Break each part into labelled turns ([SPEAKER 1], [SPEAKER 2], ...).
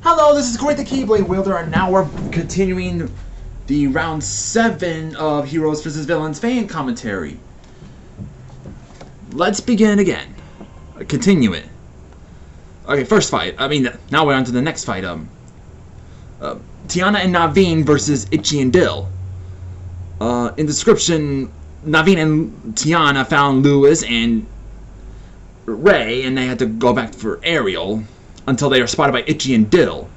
[SPEAKER 1] Hello, this is Great the Keyblade Wielder, and now we're continuing the round 7 of Heroes vs. Villains fan commentary. Let's begin again. Continue it. Okay, first fight. Now we're on to the next fight. Tiana and Naveen versus Itchy and Dill. In description, Naveen and Tiana found Lewis and Ray, and they had to go back for Ariel until they are spotted by Itchy and Dill.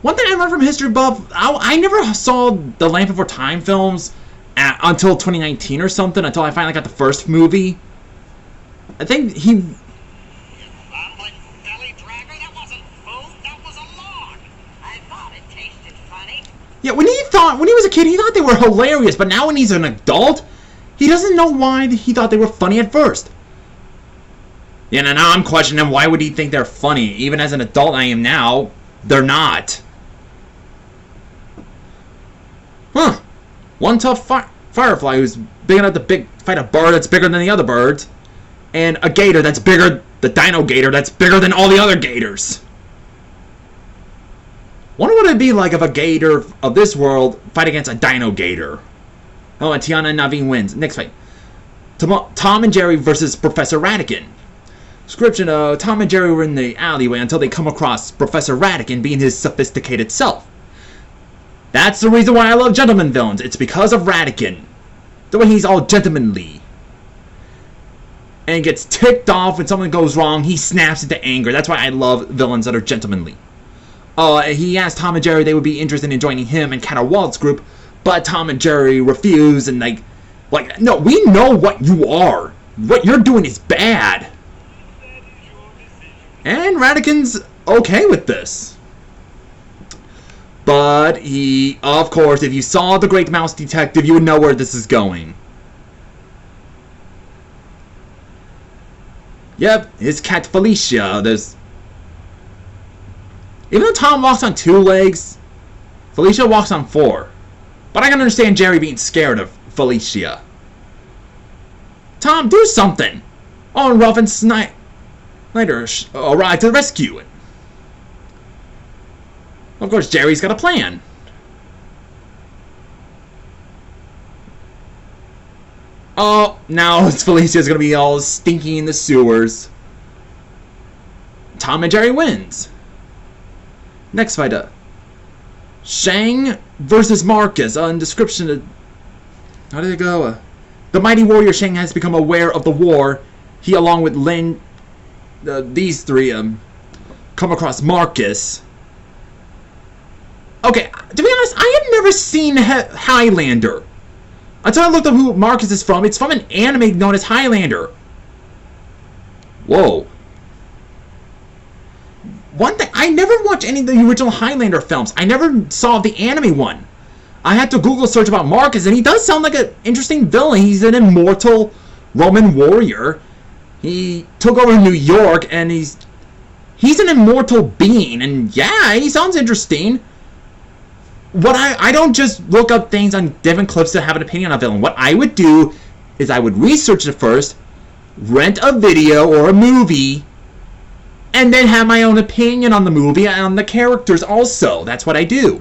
[SPEAKER 1] One thing I learned from History Buff, I never saw the Land Before Time films until 2019 or something, until I finally got the first movie. I think he... Yeah, when he was a kid, he thought they were hilarious, but now when he's an adult, he doesn't know why he thought they were funny at first. Yeah, now I'm questioning why would he think they're funny? Even as an adult I am now, they're not. Huh. One tough firefly who's big enough to fight a bird that's bigger than the other birds. And a gator that's bigger, the Dino Gator, that's bigger than all the other gators. Wonder what it'd be like if a gator of this world fight against a Dino Gator. Oh, and Tiana and Naveen wins. Next fight. Tom and Jerry versus Professor Ratigan. Description: Tom and Jerry were in the alleyway until they come across Professor Ratigan being his sophisticated self. That's the reason why I love gentleman villains. It's because of Ratigan. The way he's all gentlemanly. And gets ticked off when something goes wrong. He snaps into anger. That's why I love villains that are gentlemanly. He asked Tom and Jerry they would be interested in joining him and Catterwald's group, but Tom and Jerry refuse and no, we know what you are. What you're doing is bad. And Ratigan's okay with this. But he, of course, if you saw The Great Mouse Detective, you would know where this is going. Yep, his cat Felicia. Even though Tom walks on 2 legs, Felicia walks on 4. But I can understand Jerry being scared of Felicia. Tom, do something! Oh, and Ruff and Snyder arrive to rescue it. Of course, Jerry's got a plan. Oh, now Felicia's gonna be all stinky in the sewers. Tom and Jerry wins. Next fight up. Shang versus Marcus. In description, how did it go? The mighty warrior Shang has become aware of the war. He, along with Lin, these three, come across Marcus. Okay, to be honest, I have never seen Highlander. Until I looked up who Marcus is from. It's from an anime known as Highlander. Whoa. One thing, I never watched any of the original Highlander films. I never saw the anime one. I had to Google search about Marcus, and he does sound like an interesting villain. He's an immortal Roman warrior. He took over New York, and he's an immortal being, and yeah, he sounds interesting. I don't just look up things on different clips to have an opinion on a villain. What I would do is I would research it first, rent a video or a movie, and then have my own opinion on the movie and on the characters also. That's what I do.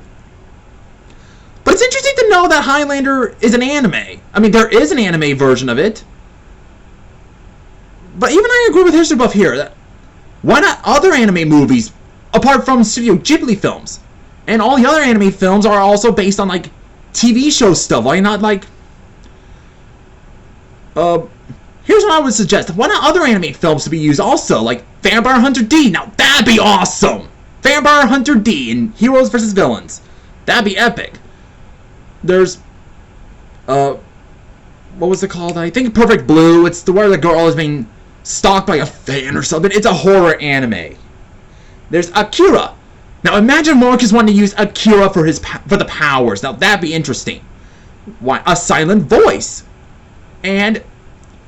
[SPEAKER 1] But it's interesting to know that Highlander is an anime. I mean, there is an anime version of it. But even I agree with History Buff here. Why not other anime movies, apart from Studio Ghibli films? And all the other anime films are also based on, TV show stuff. Why not, here's what I would suggest. Why not other anime films to be used also? Like Vampire Hunter D. Now, that'd be awesome! Vampire Hunter D in Heroes vs. Villains. That'd be epic. There's, what was it called? I think Perfect Blue. It's where the girl is being stalked by a fan or something. It's a horror anime. There's Akira. Now imagine Marcus wanting to use Akira for the powers. Now that'd be interesting. Why? A silent voice. And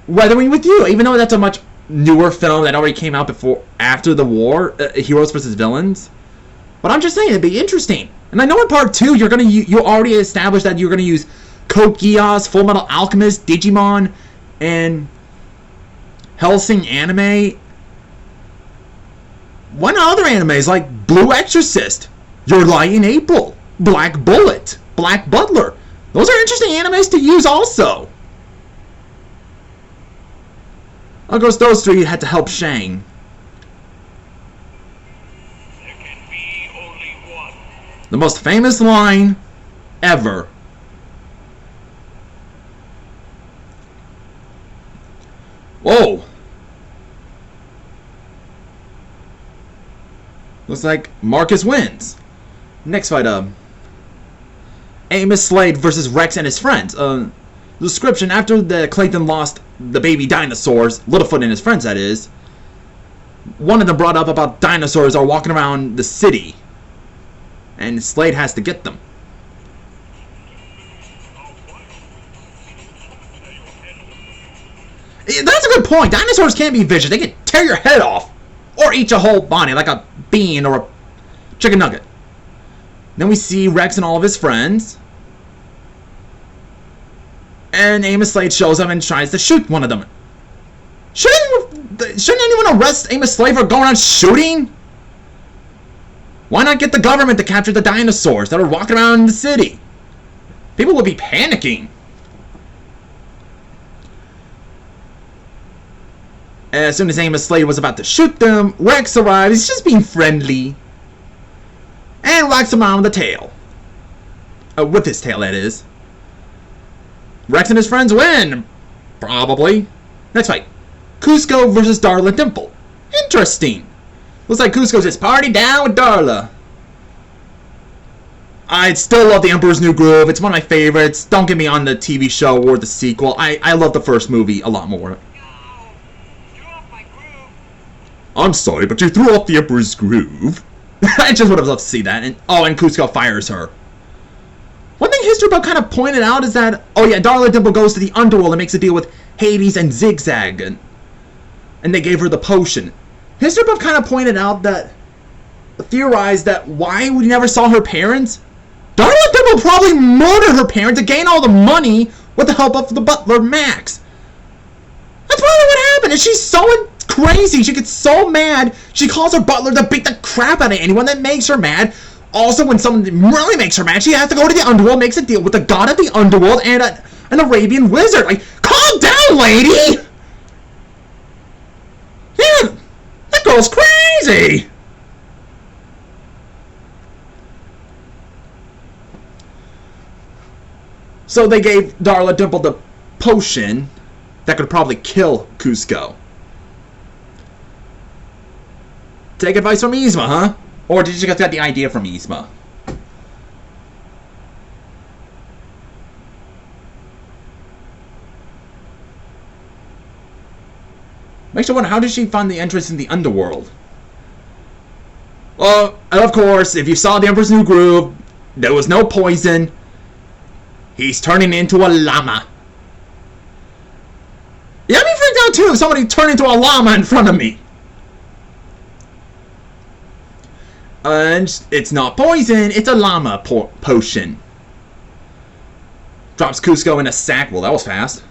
[SPEAKER 1] Weathering with You, even though that's a much newer film that already came out after the war, Heroes vs. Villains. But I'm just saying, it'd be interesting. And I know in part 2, you already established that you're going to use Code Geass, Full Metal Alchemist, Digimon, and Hellsing Anime. One other animes like Blue Exorcist, Your Lie in April, Black Bullet, Black Butler. Those are interesting animes to use also. Of course, those three had to help Shang.
[SPEAKER 2] There can be only one.
[SPEAKER 1] The most famous line ever. Whoa. Looks like Marcus wins. Next fight, Amos Slade versus Rex and his friends. The description, after the Clayton lost the baby dinosaurs, Littlefoot and his friends that is, one of them brought up about dinosaurs are walking around the city. And Slade has to get them. That's a good point. Dinosaurs can't be vicious. They can tear your head off. Or eat your whole body like a bean or a chicken nugget. Then we see Rex and all of his friends. And Amos Slade shows up and tries to shoot one of them. Shouldn't anyone arrest Amos Slade for going around shooting? Why not get the government to capture the dinosaurs that are walking around in the city? People would be panicking. As soon as Amos Slade was about to shoot them, Rex arrives. He's just being friendly. And whacks him around with the tail. With his tail, that is. Rex and his friends win. Probably. Next fight. Kuzco versus Darla Dimple. Interesting. Looks like Kuzco's just party down with Darla. I still love The Emperor's New Groove. It's one of my favorites. Don't get me on the TV show or the sequel. I love the first movie a lot more. I'm sorry, but you threw off The Emperor's Groove. I just would have loved to see that. And Kuzco fires her. One thing History Buff kind of pointed out is that, Darla Dimple goes to the underworld and makes a deal with Hades and Zigzag. And they gave her the potion. History Buff kind of pointed out that, theorized that why we never saw her parents? Darla Dimple probably murdered her parents to gain all the money with the help of the butler, Max. That's probably what happened. And she's so crazy. She gets so mad. She calls her butler to beat the crap out of anyone that makes her mad. Also, when someone really makes her mad, she has to go to the underworld, makes a deal with the god of the underworld and an Arabian wizard. Like, calm down, lady! Yeah, that girl's crazy! So they gave Darla Dimple the potion that could probably kill Kuzco. Take advice from Yzma, huh? Or did you just get the idea from Yzma? Makes you wonder, how did she find the entrance in the underworld? Well, of course, if you saw The Emperor's New Groove, there was no poison. He's turning into a llama. Yeah, I'd be freaked out too if somebody turned into a llama in front of me. And it's not poison, it's a llama potion. Drops Kuzco in a sack. Well, that was fast.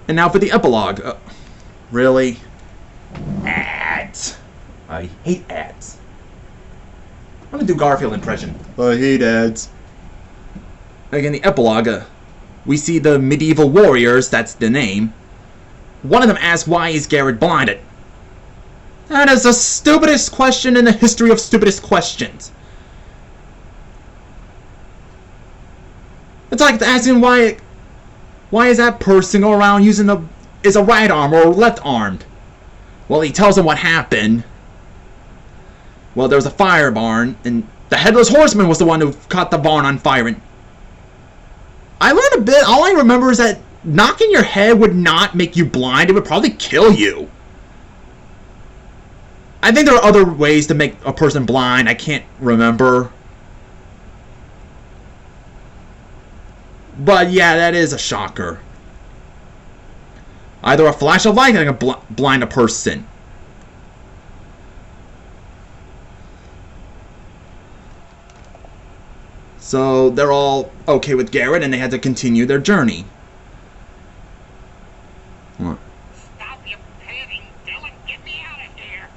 [SPEAKER 1] And now for the epilogue. Really? Ads. I hate ads. I'm gonna do Garfield impression. I hate ads. Again, the epilogue, we see the medieval warriors, that's the name. One of them asks, why is Garrett blinded? That is the stupidest question in the history of stupidest questions. It's like asking why is that person go around using is a right arm or left armed? Well, he tells him what happened. Well, there was a fire barn, and the Headless Horseman was the one who caught the barn on fire. And I learned a bit. All I remember is that knocking your head would not make you blind. It would probably kill you. I think there are other ways to make a person blind. I can't remember. But yeah, that is a shocker. Either a flash of light can blind a person. So they're all okay with Garrett, and they had to continue their journey. What?
[SPEAKER 2] Stop your panting, Dylan. Get me out of here.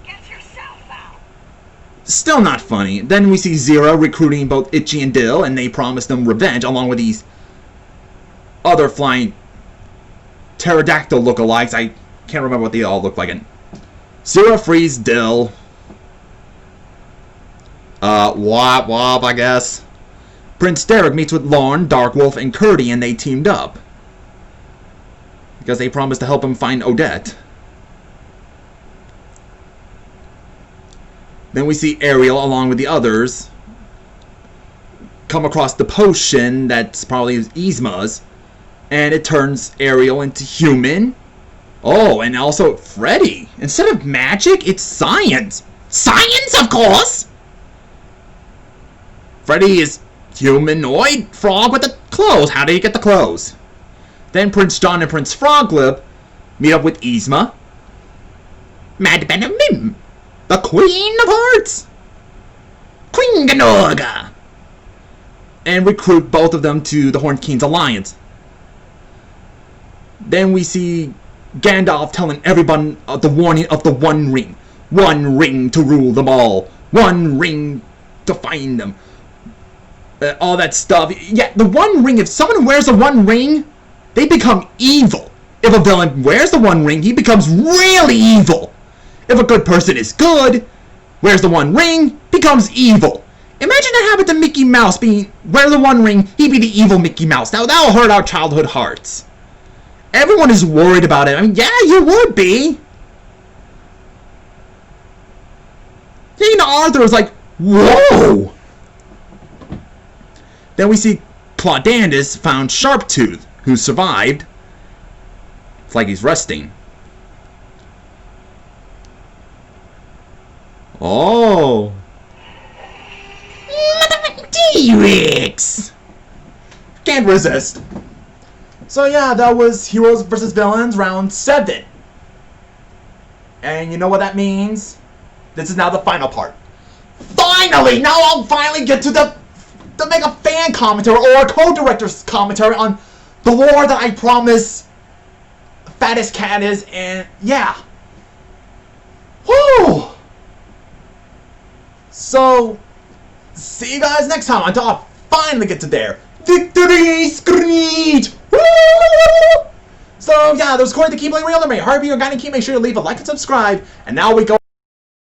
[SPEAKER 2] Get yourself out.
[SPEAKER 1] Still not funny. Then we see Zero recruiting both Itchy and Dill, and they promise them revenge along with these other flying pterodactyl lookalikes. I can't remember what they all look like. And Zero frees Dill. Wop wop, I guess. Prince Derek meets with Lorne, Darkwolf, and Curdy, and they teamed up because they promised to help him find Odette. Then we see Ariel, along with the others, come across the potion that's probably Yzma's, and it turns Ariel into human. Oh, and also Freddy. Instead of magic, it's science. Science, of course! Freddy is humanoid frog with the clothes. How do you get the clothes? Then Prince John and Prince Froglip meet up with Yzma, Mad Mim, the Queen of Hearts, Queen Ganorga, and recruit both of them to the Horned King's alliance. Then we see Gandalf telling everyone the warning of the One Ring. One ring to rule them all. One ring to find them. All that stuff. Yeah, the One Ring, if someone wears the One Ring, they become evil. If a villain wears the One Ring, he becomes really evil. If a good person is good, wears the One Ring, becomes evil. Imagine that happened to Mickey Mouse wear the One Ring, he'd be the evil Mickey Mouse. Now that'll hurt our childhood hearts. Everyone is worried about it. I mean, yeah, you would be. King Arthur is like, whoa! Then we see Claudanus found Sharptooth, who survived. It's like he's resting. Oh. T-Rex! Can't resist. So yeah, that was Heroes vs. Villains round 7. And you know what that means? This is now the final part. Finally! Now I'll finally get to make a fan commentary or a co-director's commentary on the war that I promise Fattest Cat is, and yeah. Whew! So, see you guys next time until I finally get to there. Victory Screech! Woo! So yeah, that was Corey the Keyblade Real. Hurry, you're gonna keep. Make sure to leave a like and subscribe. And now we go.